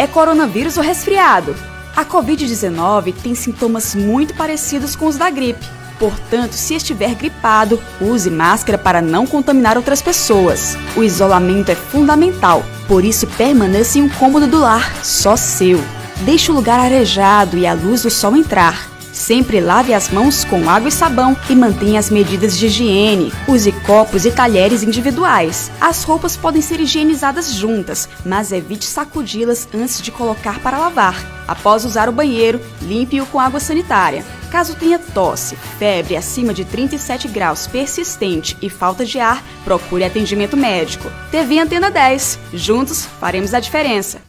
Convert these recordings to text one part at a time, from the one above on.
É coronavírus ou resfriado? A Covid-19 tem sintomas muito parecidos com os da gripe. Portanto, se estiver gripado, use máscara para não contaminar outras pessoas. O isolamento é fundamental, por isso permaneça em um cômodo do lar, só seu. Deixe o lugar arejado e a luz do sol entrar. Sempre lave as mãos com água e sabão e mantenha as medidas de higiene. Use copos e talheres individuais. As roupas podem ser higienizadas juntas, mas evite sacudi-las antes de colocar para lavar. Após usar o banheiro, limpe-o com água sanitária. Caso tenha tosse, febre acima de 37 graus persistente e falta de ar, procure atendimento médico. TV Antena 10. Juntos faremos a diferença.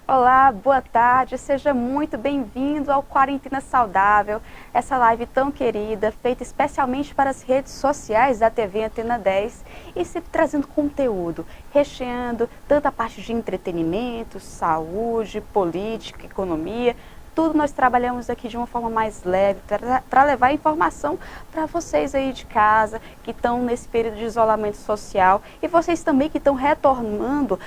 Olá, boa tarde, seja muito bem-vindo ao Quarentena Saudável, essa live tão querida, feita especialmente para as redes sociais da TV Antena 10 e sempre trazendo conteúdo, recheando tanta parte de entretenimento, saúde, política, economia. Tudo nós trabalhamos aqui de uma forma mais leve, para levar informação para vocês aí de casa, que estão nesse período de isolamento social, e vocês também que estão retornando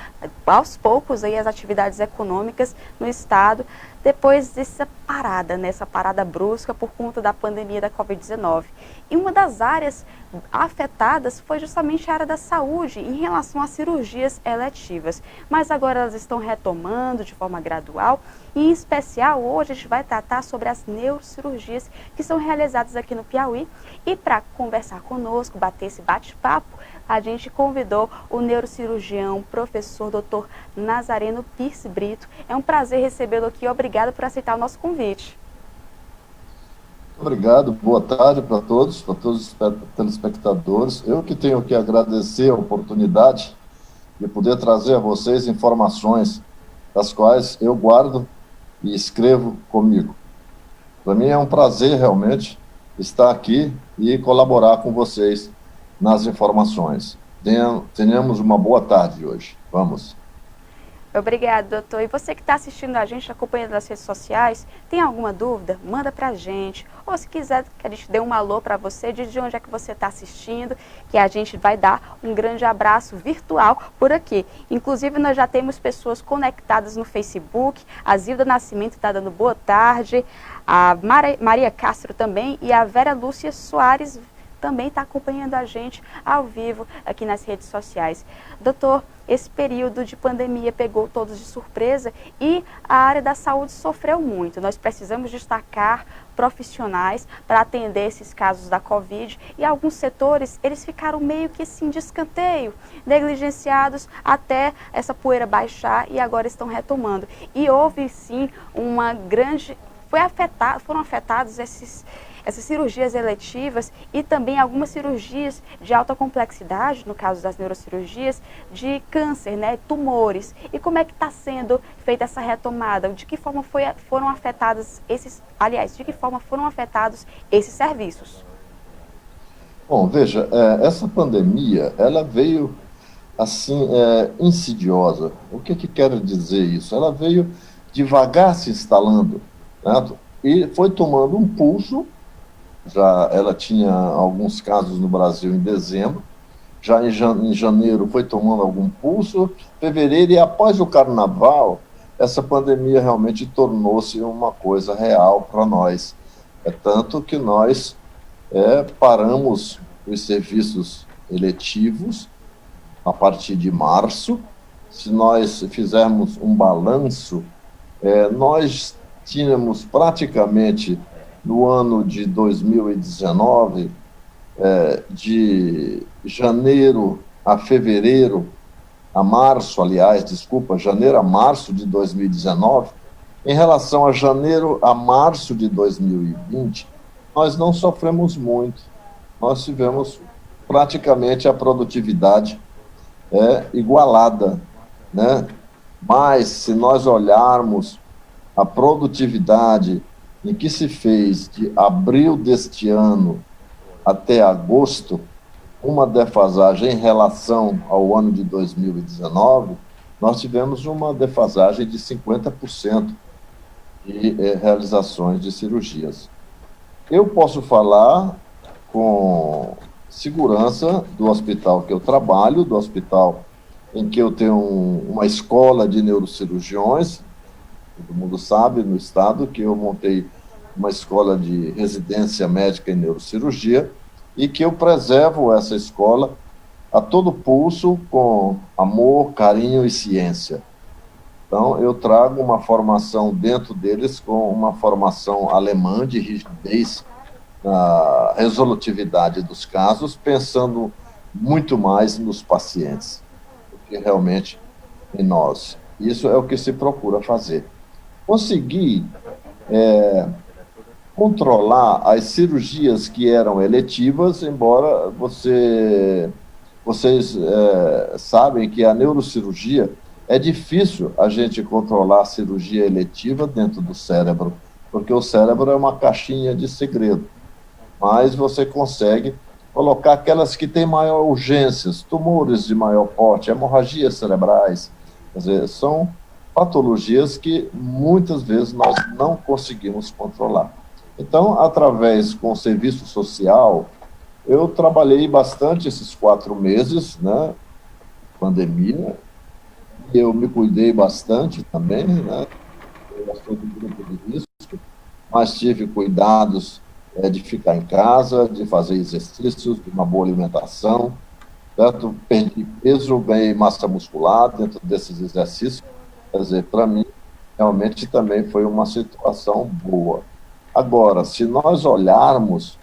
aos poucos aí as atividades econômicas no estado, depois dessa parada, né, essa parada brusca por conta da pandemia da Covid-19. E uma das áreas afetadas foi justamente a área da saúde em relação às cirurgias eletivas. Mas agora elas estão retomando de forma gradual e, em especial, hoje a gente vai tratar sobre as neurocirurgias que são realizadas aqui no Piauí. E para conversar conosco, bater esse bate-papo, a gente convidou o neurocirurgião, professor Dr. Nazareno Pirce Brito. É um prazer recebê-lo aqui. Obrigado por aceitar o nosso convite. Obrigado, boa tarde para todos os telespectadores. Eu que tenho que agradecer a oportunidade de poder trazer a vocês informações das quais eu guardo e escrevo comigo. Para mim é um prazer realmente estar aqui e colaborar com vocês nas informações. Tenhamos uma boa tarde hoje. Vamos. Obrigada, doutor. E você que está assistindo a gente, acompanhando nas redes sociais, tem alguma dúvida? Manda para a gente. Ou se quiser que a gente dê um alô para você, diz de onde é que você está assistindo, que a gente vai dar um grande abraço virtual por aqui. Inclusive, nós já temos pessoas conectadas no Facebook. A Zilda Nascimento está dando boa tarde. A Maria Castro também e a Vera Lúcia Soares também está acompanhando a gente ao vivo aqui nas redes sociais. Doutor, esse período de pandemia pegou todos de surpresa e a área da saúde sofreu muito. Nós precisamos destacar profissionais para atender esses casos da Covid e alguns setores, eles ficaram meio que assim de escanteio, negligenciados até essa poeira baixar e agora estão retomando. E houve sim uma grande... foram afetados essas cirurgias eletivas e também algumas cirurgias de alta complexidade, no caso das neurocirurgias, de câncer, né, tumores. E como é que está sendo feita essa retomada? De que forma foram afetados esses serviços? Bom, veja, essa pandemia, ela veio assim, insidiosa. O que quero dizer isso? Ela veio devagar se instalando, certo? E foi tomando um pulso. Já ela tinha alguns casos no Brasil em dezembro, já em janeiro foi tomando algum pulso, fevereiro, e após o carnaval, essa pandemia realmente tornou-se uma coisa real para nós. É tanto que nós paramos os serviços eletivos a partir de março. Se nós fizermos um balanço, nós tínhamos praticamente no ano de 2019, de janeiro a fevereiro, janeiro a março de 2019, em relação a janeiro a março de 2020, nós não sofremos muito. Nós tivemos praticamente a produtividade igualada, né? Mas, se nós olharmos a produtividade em que se fez de abril deste ano até agosto, uma defasagem em relação ao ano de 2019, nós tivemos uma defasagem de 50% de realizações de cirurgias. Eu posso falar com segurança do hospital que eu trabalho, do hospital em que eu tenho uma escola de neurocirurgiões. Todo mundo sabe no estado que eu montei uma escola de residência médica em neurocirurgia e que eu preservo essa escola a todo pulso com amor, carinho e ciência. Então, eu trago uma formação dentro deles com uma formação alemã de rigidez na resolutividade dos casos, pensando muito mais nos pacientes do que realmente em nós. Isso é o que se procura fazer. Conseguir controlar as cirurgias que eram eletivas, embora vocês sabem que a neurocirurgia é difícil a gente controlar a cirurgia eletiva dentro do cérebro, porque o cérebro é uma caixinha de segredo, mas você consegue colocar aquelas que têm maior urgências, tumores de maior porte, hemorragias cerebrais, quer dizer, são patologias que muitas vezes nós não conseguimos controlar. Então, através com o serviço social, eu trabalhei bastante esses 4 meses, né, pandemia, e eu me cuidei bastante também, né, eu sou do grupo de risco, mas tive cuidados de ficar em casa, de fazer exercícios, de uma boa alimentação, certo? Perdi peso, ganhei massa muscular dentro desses exercícios, quer dizer, para mim, realmente também foi uma situação boa. Agora, se nós olharmos,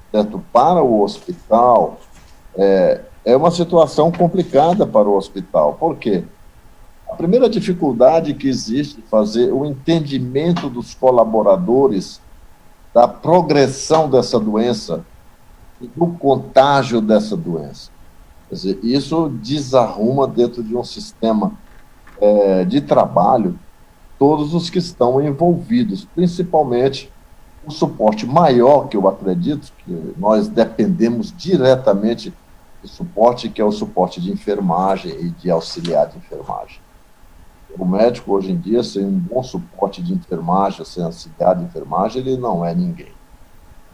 certo, para o hospital, é uma situação complicada para o hospital. Por quê? A primeira dificuldade que existe é fazer o entendimento dos colaboradores da progressão dessa doença e do contágio dessa doença. Quer dizer, isso desarruma dentro de um sistema de trabalho todos os que estão envolvidos, principalmente o suporte maior, que eu acredito, que nós dependemos diretamente do suporte, que é o suporte de enfermagem e de auxiliar de enfermagem. O médico, hoje em dia, sem um bom suporte de enfermagem, sem auxiliar de enfermagem, ele não é ninguém.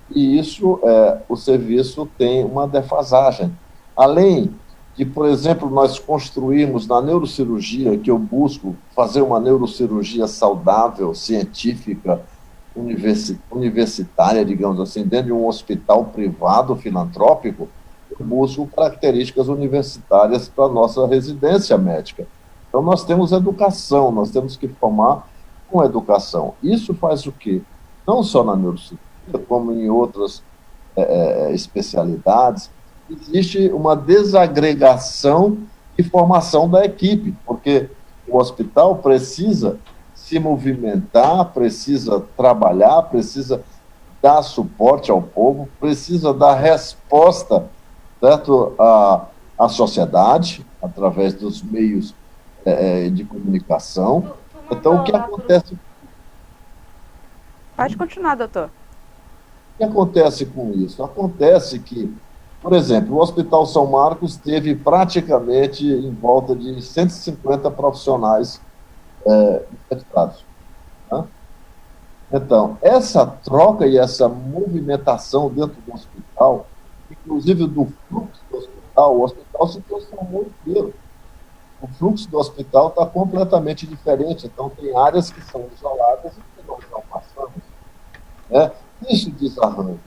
E isso, o serviço tem uma defasagem. Além de, por exemplo, nós construirmos na neurocirurgia, que eu busco fazer uma neurocirurgia saudável, científica, universitária, digamos assim, dentro de um hospital privado filantrópico, eu busco características universitárias para a nossa residência médica. Então, nós temos educação, nós temos que formar com educação. Isso faz o quê? Não só na neurocirurgia, como em outras especialidades, existe uma desagregação e formação da equipe, porque o hospital precisa se movimentar, precisa trabalhar, precisa dar suporte ao povo, precisa dar resposta, certo, à sociedade, através dos meios de comunicação. Então, o que acontece? Pode continuar, doutor. O que acontece com isso? Acontece que, por exemplo, o Hospital São Marcos teve praticamente em volta de 150 profissionais infectados. Né? Então, essa troca e essa movimentação dentro do hospital, inclusive do fluxo do hospital, o hospital se transformou inteiro. O fluxo do hospital está completamente diferente. Então, tem áreas que são isoladas e que não estão passando. Né? Isso desarranja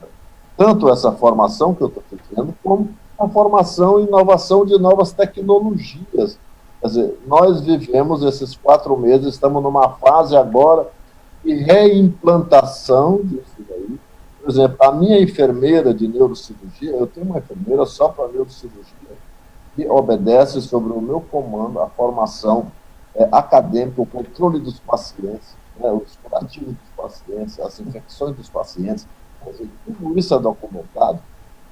tanto essa formação que eu estou dizendo, como a formação e inovação de novas tecnologias. Quer dizer, nós vivemos esses 4 meses, estamos numa fase agora de reimplantação disso daí. Por exemplo, a minha enfermeira de neurocirurgia, eu tenho uma enfermeira só para neurocirurgia, que obedece sobre o meu comando a formação acadêmica, o controle dos pacientes, né, os curativos dos pacientes, as infecções dos pacientes, dizer, tudo isso é documentado.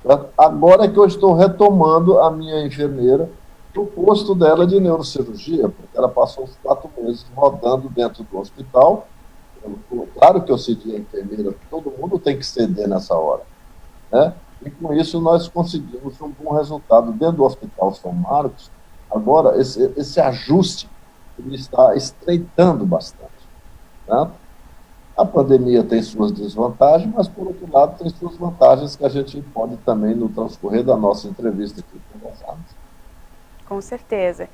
Certo? Agora é que eu estou retomando a minha enfermeira no posto dela de neurocirurgia, porque ela passou os 4 meses rodando dentro do hospital. Claro que eu cedi a enfermeira, todo mundo tem que ceder nessa hora, né? E com isso nós conseguimos um bom resultado dentro do Hospital São Marcos. Agora, esse ajuste ele está estreitando bastante, né? A pandemia tem suas desvantagens, mas, por outro lado, tem suas vantagens que a gente pode também, no transcorrer da nossa entrevista aqui, conversarmos. Com certeza.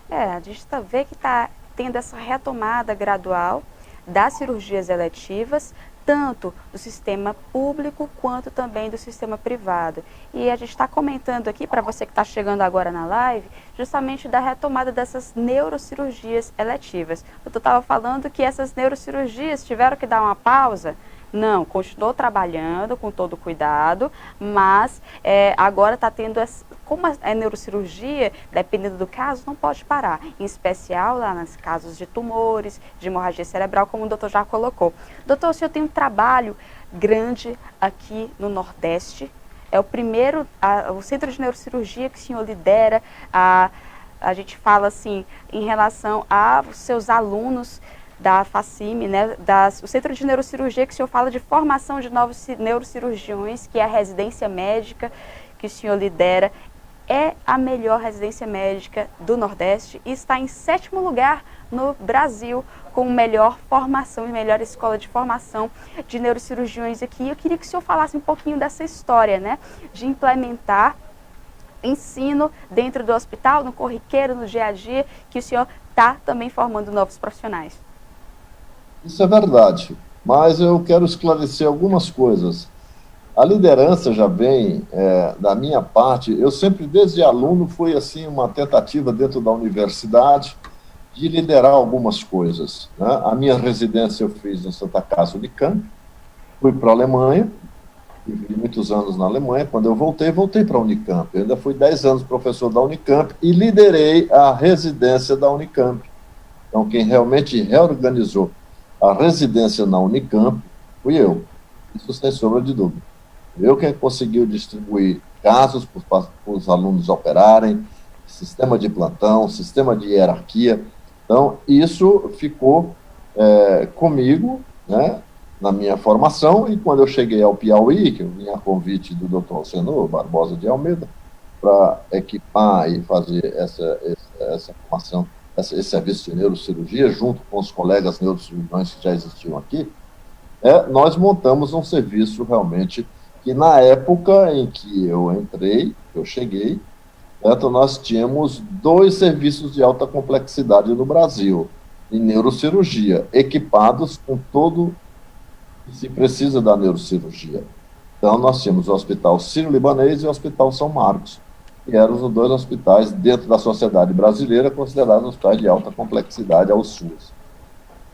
A gente vê que está tendo essa retomada gradual das cirurgias eletivas, tanto do sistema público quanto também do sistema privado. E a gente está comentando aqui, para você que está chegando agora na live, justamente da retomada dessas neurocirurgias eletivas. Eu estava falando que essas neurocirurgias tiveram que dar uma pausa. Não, continuou trabalhando com todo cuidado, mas agora está tendo, como é neurocirurgia, dependendo do caso, não pode parar. Em especial lá nos casos de tumores, de hemorragia cerebral, como o doutor já colocou. Doutor, o senhor tem um trabalho grande aqui no Nordeste. É o primeiro, o centro de neurocirurgia que o senhor lidera. A gente fala assim, em relação aos seus alunos da FACIME, né, o Centro de Neurocirurgia, que o senhor fala de formação de novos neurocirurgiões, que é a residência médica que o senhor lidera, é a melhor residência médica do Nordeste e está em 7º lugar no Brasil, com melhor formação e melhor escola de formação de neurocirurgiões aqui. Eu queria que o senhor falasse um pouquinho dessa história, né, de implementar ensino dentro do hospital, no corriqueiro, no dia a dia, que o senhor está também formando novos profissionais. Isso é verdade, mas eu quero esclarecer algumas coisas. A liderança já vem da minha parte. Eu sempre, desde aluno, foi assim uma tentativa dentro da universidade de liderar algumas coisas, né? A minha residência eu fiz em Santa Casa Unicamp, fui para a Alemanha, vivi muitos anos na Alemanha. Quando eu voltei para a Unicamp. Eu ainda fui 10 anos professor da Unicamp e liderei a residência da Unicamp. Então, quem realmente reorganizou a residência na Unicamp fui eu, isso sem sombra de dúvida. Eu quem conseguiu distribuir casos para os alunos operarem, sistema de plantão, sistema de hierarquia. Então, isso ficou comigo, né, na minha formação, e quando eu cheguei ao Piauí, que eu vim a convite do Dr. Alcenor Barbosa de Almeida, para equipar e fazer essa formação, esse serviço de neurocirurgia, junto com os colegas neurocirurgiões que já existiam aqui, nós montamos um serviço realmente que, na época em que eu entrei, eu cheguei, certo, nós tínhamos 2 serviços de alta complexidade no Brasil, em neurocirurgia, equipados com todo que se precisa da neurocirurgia. Então, nós tínhamos o Hospital Sírio-Libanês e o Hospital São Marcos, que eram os 2 hospitais dentro da sociedade brasileira considerados hospitais de alta complexidade ao SUS.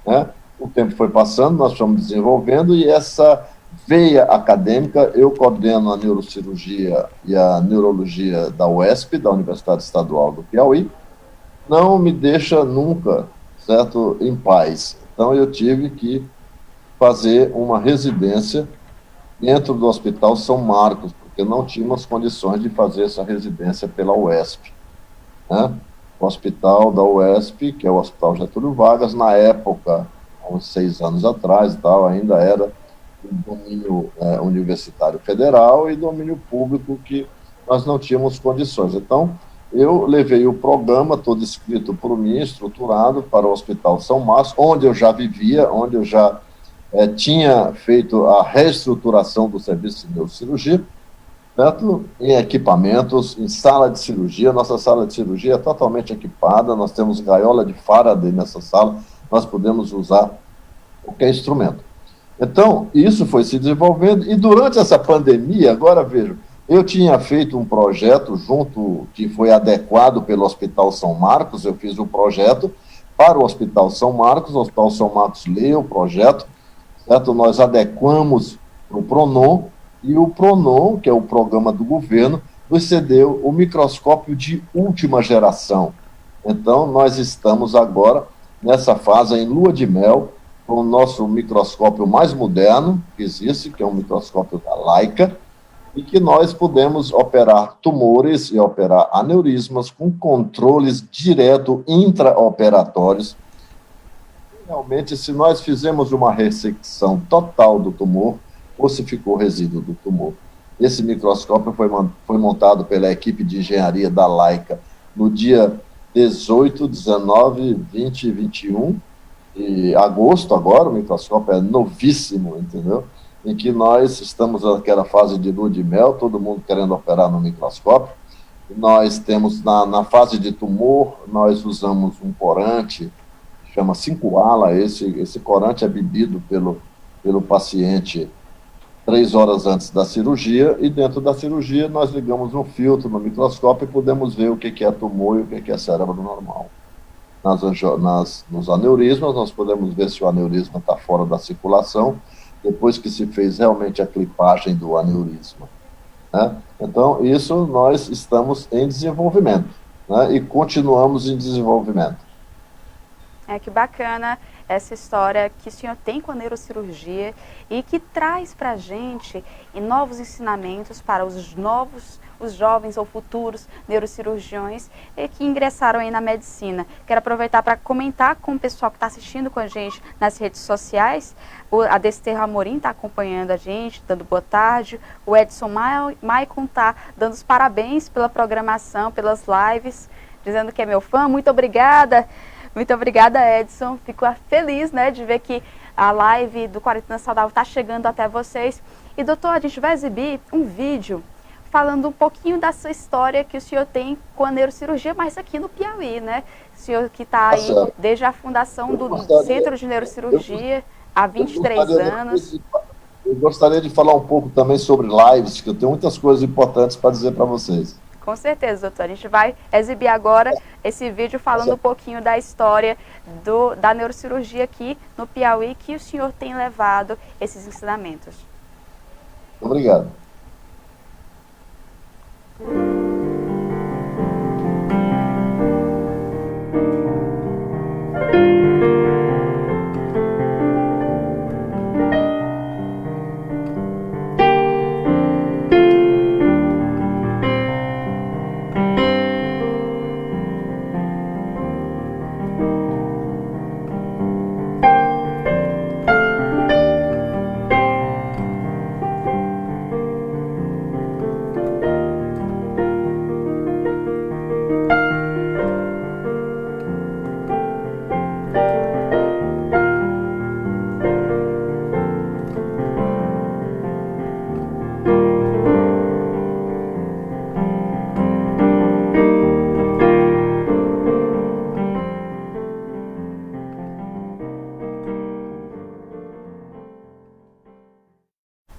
Né? O tempo foi passando, nós fomos desenvolvendo, e essa veia acadêmica, eu coordeno a neurocirurgia e a neurologia da UESP, da Universidade Estadual do Piauí, não me deixa nunca, certo, em paz. Então, eu tive que fazer uma residência dentro do Hospital São Marcos, porque não tínhamos condições de fazer essa residência pela UESP. Né? O hospital da UESP, que é o Hospital Getúlio Vargas, na época, há uns 6 anos atrás, ainda era domínio universitário federal e domínio público, que nós não tínhamos condições. Então, eu levei o programa todo escrito por mim, estruturado, para o Hospital São Marcos, onde eu já vivia, onde eu já tinha feito a reestruturação do serviço de neurocirurgia, tanto em equipamentos, em sala de cirurgia. Nossa sala de cirurgia é totalmente equipada, nós temos gaiola de Faraday nessa sala, nós podemos usar qualquer instrumento. Então, isso foi se desenvolvendo, e durante essa pandemia, agora vejo, eu tinha feito um projeto junto, que foi adequado pelo Hospital São Marcos. Eu fiz um projeto para o Hospital São Marcos, o Hospital São Marcos leu o projeto, certo? Nós adequamos para o Pronon, e o Pronon, que é o programa do governo, nos cedeu o microscópio de última geração. Então, nós estamos agora nessa fase em lua de mel, com o nosso microscópio mais moderno que existe, que é um microscópio da Leica, e que nós podemos operar tumores e operar aneurismas com controles direto intraoperatórios. Realmente, se nós fizemos uma ressecção total do tumor, ou se ficou resíduo do tumor. Esse microscópio foi montado pela equipe de engenharia da Leica no dia 18, 19, 20 e 21, e agosto agora, o microscópio é novíssimo, entendeu? Em que nós estamos naquela fase de lua de mel, todo mundo querendo operar no microscópio. Nós temos, na fase de tumor, nós usamos um corante, chama 5-ala, esse corante é bebido pelo paciente 3 horas antes da cirurgia, e dentro da cirurgia nós ligamos um filtro no microscópio e podemos ver o que é tumor e o que é cérebro normal. Nos aneurismas, nós podemos ver se o aneurisma está fora da circulação, depois que se fez realmente a clipagem do aneurisma, né? Então, isso nós estamos em desenvolvimento, né? E continuamos em desenvolvimento. Que bacana essa história que o senhor tem com a neurocirurgia e que traz para a gente novos ensinamentos para os jovens ou futuros neurocirurgiões que ingressaram aí na medicina. Quero aproveitar para comentar com o pessoal que está assistindo com a gente nas redes sociais. A Desterro Amorim está acompanhando a gente, dando boa tarde. O Edson Maicon está dando os parabéns pela programação, pelas lives, dizendo que é meu fã. Muito obrigada. Muito obrigada, Edson. Fico feliz, né, de ver que a live do Quarentena Saudável está chegando até vocês. E, doutor, a gente vai exibir um vídeo falando um pouquinho da sua história que o senhor tem com a neurocirurgia, mas aqui no Piauí, né? O senhor que está aí desde a fundação do Centro de Neurocirurgia há 23 anos. Eu gostaria de falar um pouco também sobre lives, que eu tenho muitas coisas importantes para dizer para vocês. Com certeza, doutor. A gente vai exibir agora esse vídeo falando um pouquinho da história da neurocirurgia aqui no Piauí, que o senhor tem levado esses ensinamentos. Obrigado.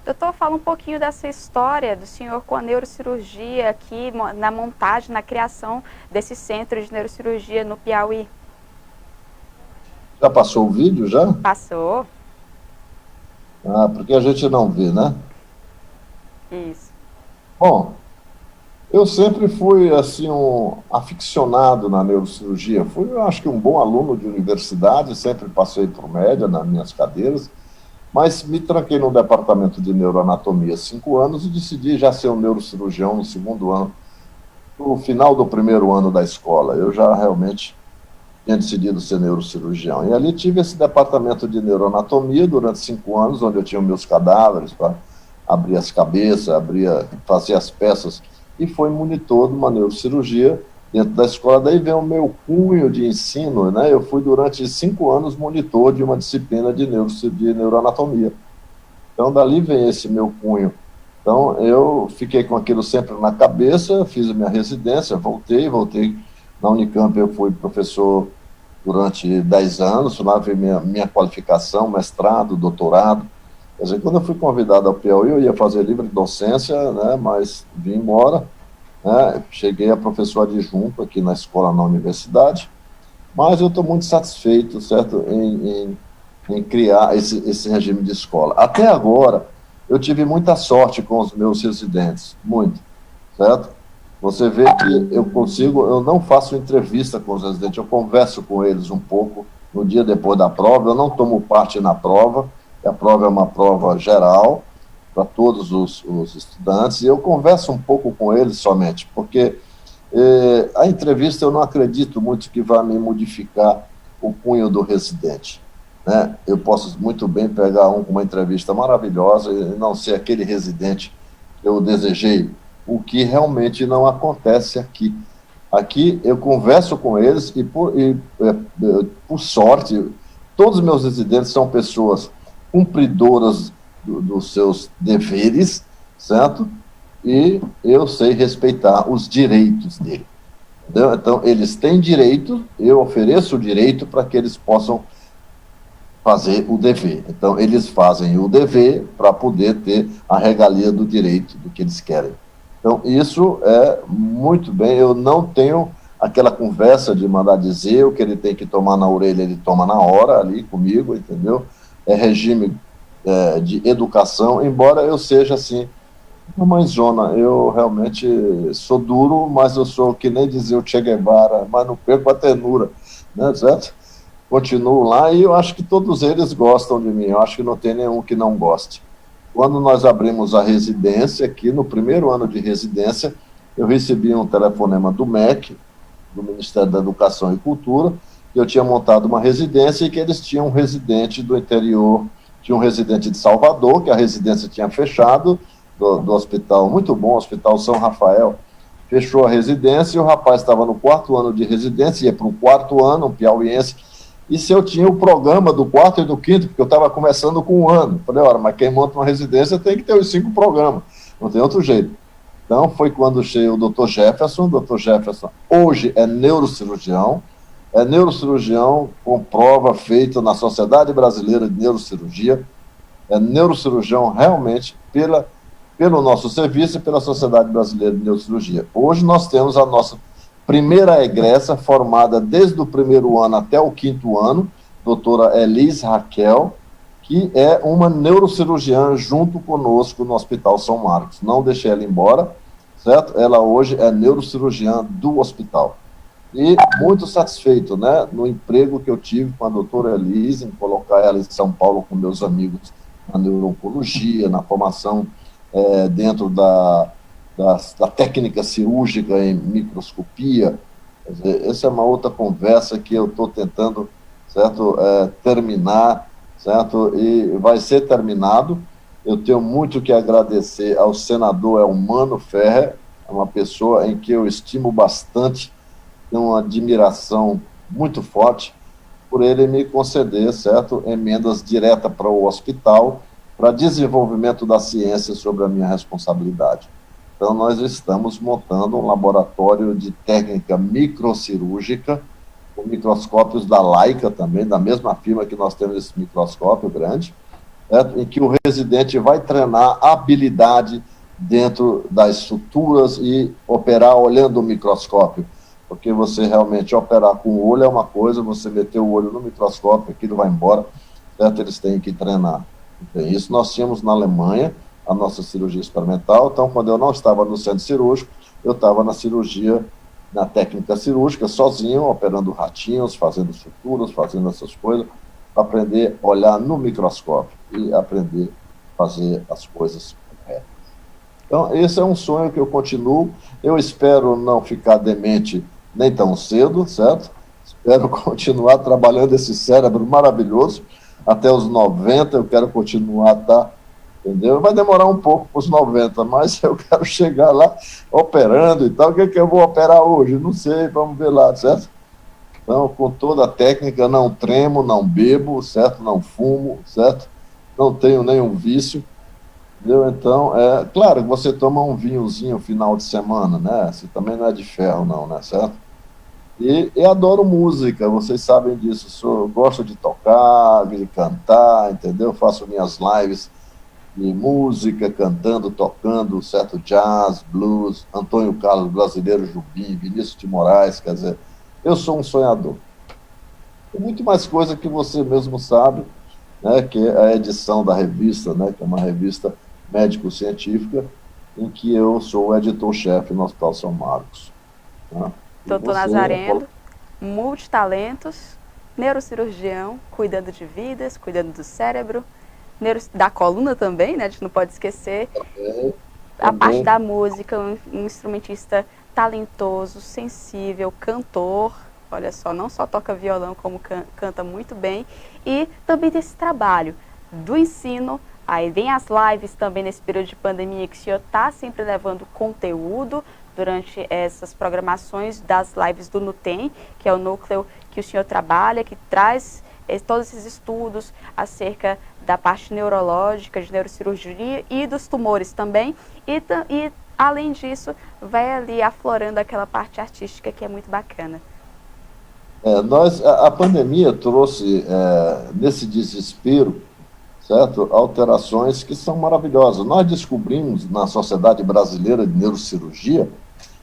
Doutor, fala um pouquinho dessa história do senhor com a neurocirurgia aqui, na montagem, na criação desse centro de neurocirurgia no Piauí. Já passou o vídeo, já? Passou. Ah, porque a gente não vê, né? Isso. Bom, eu sempre fui, assim, um aficionado na neurocirurgia. Fui, eu acho que um bom aluno de universidade, sempre passei por média nas minhas cadeiras, mas me tranquei no departamento de neuroanatomia há 5 anos e decidi já ser um neurocirurgião no segundo ano, no final do primeiro ano da escola. Eu já realmente tinha decidido ser neurocirurgião. E ali tive esse departamento de neuroanatomia durante 5 anos, onde eu tinha meus cadáveres para abrir as cabeças, fazer as peças, e foi monitor de uma neurocirurgia dentro da escola. Daí vem o meu cunho de ensino, né? Eu fui durante 5 anos monitor de uma disciplina de neuroanatomia. Então, dali vem esse meu cunho. Então, eu fiquei com aquilo sempre na cabeça, fiz a minha residência, voltei na Unicamp. Eu fui professor durante 10 anos, lá veio minha qualificação, mestrado, doutorado. Quer dizer, quando eu fui convidado ao Piauí, eu ia fazer livre docência, né, mas vim embora, né, cheguei a professor adjunto aqui na escola, na universidade, mas eu estou muito satisfeito, certo, em criar esse regime de escola. Até agora, eu tive muita sorte com os meus residentes, muito, certo? Você vê que eu não faço entrevista com os residentes, eu converso com eles um pouco no dia depois da prova, eu não tomo parte na prova, a prova é uma prova geral para todos os estudantes, e eu converso um pouco com eles somente, porque a entrevista eu não acredito muito que vai me modificar o cunho do residente, né? Eu posso muito bem pegar uma entrevista maravilhosa e não ser aquele residente que eu desejei, o que realmente não acontece aqui. Aqui eu converso com eles e por sorte, Todos os meus residentes são pessoas cumpridoras dos seus deveres, certo? E eu sei respeitar os direitos dele. Entendeu? Então, eles têm direito, eu ofereço o direito para que eles possam fazer o dever. Então, eles fazem o dever para poder ter a regalia do direito do que eles querem. Então, isso é muito bem. Eu não tenho aquela conversa de mandar dizer o que ele tem que tomar na orelha, ele toma na hora ali comigo, entendeu? É regime de educação, embora eu seja assim, mãezona, eu realmente sou duro, mas eu sou que nem dizia o Che Guevara, mas não perco a ternura, né, certo? Continuo lá e eu acho que todos eles gostam de mim, eu acho que não tem nenhum que não goste. Quando nós abrimos a residência, aqui no primeiro ano de residência, eu recebi um telefonema do MEC, do Ministério da Educação e Cultura, que eu tinha montado uma residência e que eles tinham um residente do interior, tinha um residente de Salvador, que a residência tinha fechado, do hospital, muito bom, Hospital São Rafael, fechou a residência e o rapaz estava no 4º ano de residência, ia para o 4º ano, um piauiense, e se eu tinha o programa do 4º e do 5º, porque eu estava começando com 1 ano. Falei, ora, mas quem monta uma residência tem que ter os 5 programas, não tem outro jeito. Então, foi quando chegou o Dr. Jefferson. O Dr. Jefferson hoje é neurocirurgião com prova feita na Sociedade Brasileira de Neurocirurgia, é neurocirurgião realmente pelo nosso serviço e pela Sociedade Brasileira de Neurocirurgia. Hoje nós temos a nossa primeira egressa formada desde o 1º ano até o 5º ano, doutora Elis Raquel, que é uma neurocirurgiã junto conosco no Hospital São Marcos. Não deixei ela embora, certo? Ela hoje é neurocirurgiã do hospital. E muito satisfeito, né, no emprego que eu tive com a doutora Elis, em colocar ela em São Paulo com meus amigos na neuro-oncologia, na formação dentro da técnica cirúrgica em microscopia. Quer dizer, essa é uma outra conversa que eu estou tentando, certo, terminar, certo, e vai ser terminado. Eu tenho muito que agradecer ao senador Elmano Ferrer, é uma pessoa em que eu estimo bastante, tenho uma admiração muito forte por ele me conceder, certo, emendas diretas para o hospital, para desenvolvimento da ciência sobre a minha responsabilidade. Então, nós estamos montando um laboratório de técnica microcirúrgica, com microscópios da Leica também, da mesma firma que nós temos esse microscópio grande, certo? Em que o residente vai treinar habilidade dentro das suturas e operar olhando o microscópio. Porque você realmente operar com o olho é uma coisa, você meter o olho no microscópio, aquilo vai embora, certo? Eles têm que treinar. Então, isso nós tínhamos na Alemanha, a nossa cirurgia experimental. Então, quando eu não estava no centro cirúrgico, eu estava na cirurgia, na técnica cirúrgica, sozinho, operando ratinhos, fazendo suturas, fazendo essas coisas, para aprender a olhar no microscópio e aprender a fazer as coisas corretas. Então, esse é um sonho que eu continuo. Eu espero não ficar demente nem tão cedo, certo? Espero continuar trabalhando esse cérebro maravilhoso. Até os 90 eu quero continuar, tá? Entendeu? Vai demorar um pouco para os 90, mas eu quero chegar lá operando e tal. O que é que eu vou operar hoje? Não sei, vamos ver lá, certo? Então, com toda a técnica, não tremo, não bebo, certo? Não fumo, certo? Não tenho nenhum vício, entendeu? Então, claro que você toma um vinhozinho final de semana, né? Você também não é de ferro, não, né? Certo? E adoro música, vocês sabem disso. Gosto de tocar, de cantar, entendeu? Faço minhas lives de música, cantando, tocando, certo? Jazz, blues, Antônio Carlos Brasileiro, Jubim, Vinícius de Moraes, quer dizer, eu sou um sonhador. Tem muito mais coisa que você mesmo sabe, né? Que é a edição da revista, né? Que é uma revista médico-científica, em que eu sou o editor-chefe no Hospital São Marcos. Né? Doutor Nazareno, multitalentos, neurocirurgião, cuidando de vidas, cuidando do cérebro, da coluna também, né? A gente não pode esquecer. A parte da música, um instrumentista talentoso, sensível, cantor. Olha só, não só toca violão, como canta muito bem. E também desse trabalho do ensino. Aí vem as lives também nesse período de pandemia, que o senhor está sempre levando conteúdo durante essas programações das lives do NUTEM, que é o núcleo que o senhor trabalha, que traz todos esses estudos acerca da parte neurológica, de neurocirurgia e dos tumores também, e além disso, vai ali aflorando aquela parte artística que é muito bacana. A pandemia trouxe, nesse desespero, certo, alterações que são maravilhosas. Nós descobrimos na Sociedade Brasileira de Neurocirurgia,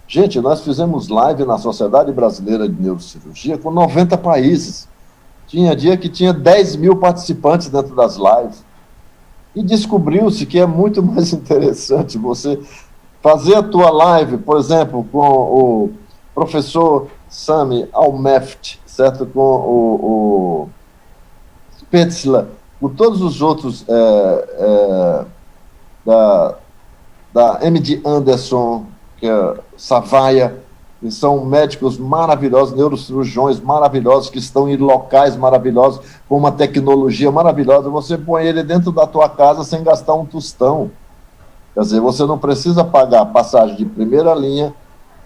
gente, nós fizemos live na Sociedade Brasileira de Neurocirurgia com 90 países. Tinha dia que tinha 10 mil participantes dentro das lives. E descobriu-se que é muito mais interessante você fazer a tua live, por exemplo, com o professor Sami Almeft, certo? Com o Spetzler, com todos os outros da MD Anderson, que é Savaia, que são médicos maravilhosos, neurocirurgiões maravilhosos, que estão em locais maravilhosos, com uma tecnologia maravilhosa. Você põe ele dentro da tua casa sem gastar um tostão. Quer dizer, você não precisa pagar passagem de primeira linha,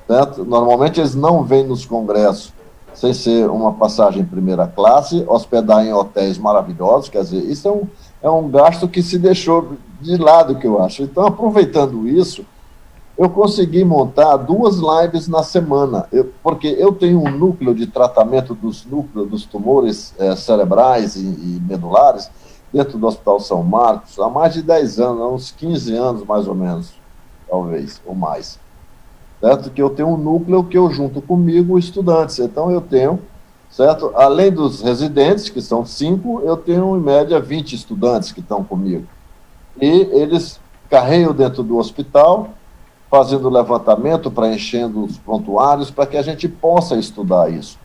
certo? Normalmente eles não vêm nos congressos sem ser uma passagem em primeira classe, hospedar em hotéis maravilhosos. Quer dizer, isso é um gasto que se deixou de lado, que eu acho. Então, aproveitando isso, eu consegui montar 2 lives na semana, porque eu tenho um núcleo de tratamento dos tumores cerebrais e medulares dentro do Hospital São Marcos há mais de 10 anos, há uns 15 anos mais ou menos, talvez, ou mais. Certo? Que eu tenho um núcleo que eu junto comigo estudantes. Então eu tenho, certo? Além dos residentes, que são 5, eu tenho em média 20 estudantes que estão comigo. E eles carregam dentro do hospital, fazendo levantamento, preenchendo os prontuários, para que a gente possa estudar isso.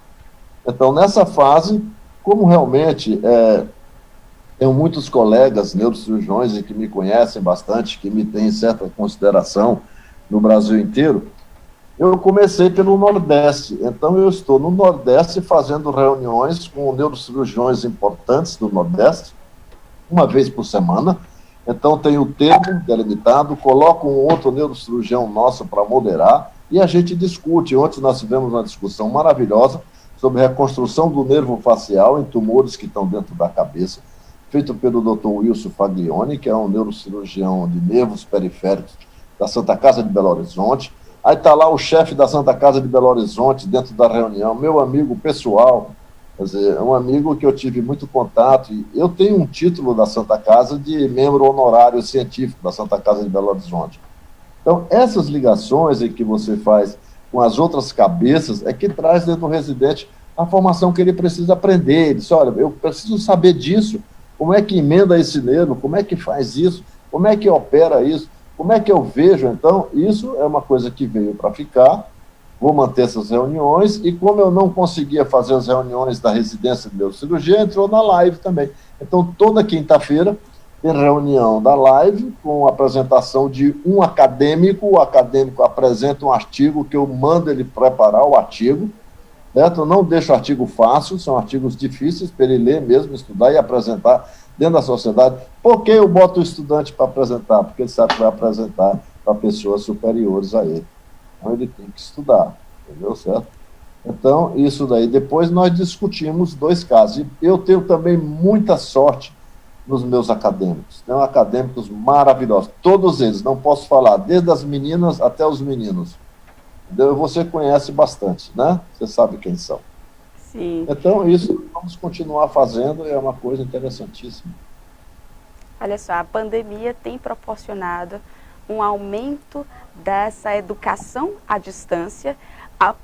Então, nessa fase, como realmente tenho muitos colegas neurocirurgiões e que me conhecem bastante, que me têm certa consideração no Brasil inteiro, eu comecei pelo Nordeste. Então, eu estou no Nordeste fazendo reuniões com neurocirurgiões importantes do Nordeste, uma vez por semana. Então, tem o tempo delimitado, coloco um outro neurocirurgião nosso para moderar e a gente discute. Ontem nós tivemos uma discussão maravilhosa sobre reconstrução do nervo facial em tumores que estão dentro da cabeça, feito pelo Dr. Wilson Faglione, que é um neurocirurgião de nervos periféricos da Santa Casa de Belo Horizonte. Aí está lá o chefe da Santa Casa de Belo Horizonte dentro da reunião, meu amigo pessoal, quer dizer, um amigo que eu tive muito contato. E eu tenho um título da Santa Casa de membro honorário científico da Santa Casa de Belo Horizonte. Então, essas ligações que você faz com as outras cabeças é que traz dentro do residente a formação que ele precisa aprender. Ele diz, olha, eu preciso saber disso, como é que emenda esse nervo, como é que faz isso, como é que opera isso, como é que eu vejo. Então, isso é uma coisa que veio para ficar. Vou manter essas reuniões, e como eu não conseguia fazer as reuniões da residência de neurocirurgia, entrou na live também. Então, toda quinta-feira tem reunião da live, com a apresentação de um acadêmico. O acadêmico apresenta um artigo que eu mando ele preparar o artigo, certo? Eu não deixo artigo fácil, são artigos difíceis para ele ler mesmo, estudar e apresentar dentro da sociedade. Por que eu boto o estudante para apresentar? Porque ele sabe que vai apresentar para pessoas superiores a ele. Então, ele tem que estudar, entendeu, certo? Então, isso daí. Depois nós discutimos 2 casos. E eu tenho também muita sorte nos meus acadêmicos. Tenho acadêmicos maravilhosos, todos eles, não posso falar, desde as meninas até os meninos. Entendeu? Você conhece bastante, né? Você sabe quem são. Sim. Então, isso vamos continuar fazendo, é uma coisa interessantíssima. Olha só, a pandemia tem proporcionado um aumento dessa educação à distância,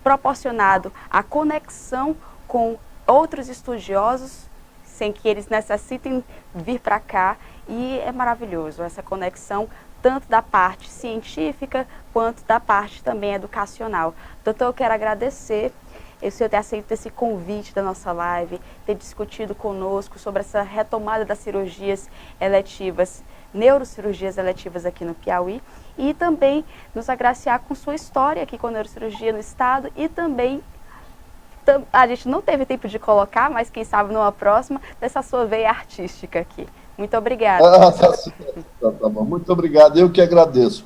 proporcionado a conexão com outros estudiosos, sem que eles necessitem vir para cá, e é maravilhoso essa conexão, tanto da parte científica, quanto da parte também educacional. Doutor, eu quero agradecer o senhor ter aceito esse convite da nossa live, ter discutido conosco sobre essa retomada das cirurgias eletivas, neurocirurgias eletivas aqui no Piauí, e também nos agraciar com sua história aqui com a neurocirurgia no estado, e também, a gente não teve tempo de colocar, mas quem sabe numa próxima, dessa sua veia artística aqui. Muito obrigada. Tá bom. Muito obrigado, eu que agradeço.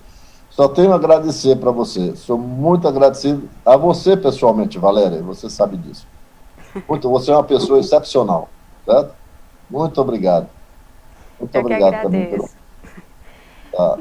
Só tenho a agradecer para você. Sou muito agradecido a você pessoalmente, Valéria, você sabe disso. Você é uma pessoa excepcional. certo? Muito obrigado. Muito Eu que obrigado também pelo. agradeço. Tá.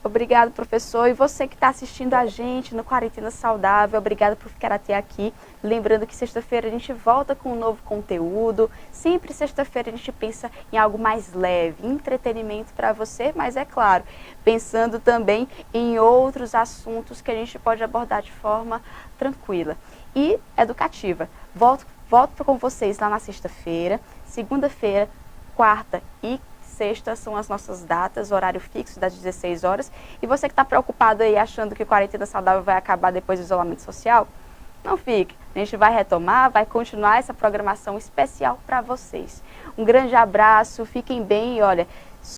Obrigado, professor. E você que está assistindo a gente no Quarentena Saudável, obrigado por ficar até aqui. Lembrando que sexta-feira a gente volta com um novo conteúdo. Sempre sexta-feira a gente pensa em algo mais leve, entretenimento para você, mas é claro, pensando também em outros assuntos que a gente pode abordar de forma tranquila e educativa. Volto com vocês lá na sexta-feira, segunda-feira, quarta e sexta são as nossas datas, horário fixo das 16 horas. E você que está preocupado aí achando que o Quarentena Saudável vai acabar depois do isolamento social, não fique. A gente vai retomar, vai continuar essa programação especial para vocês. Um grande abraço, fiquem bem e olha,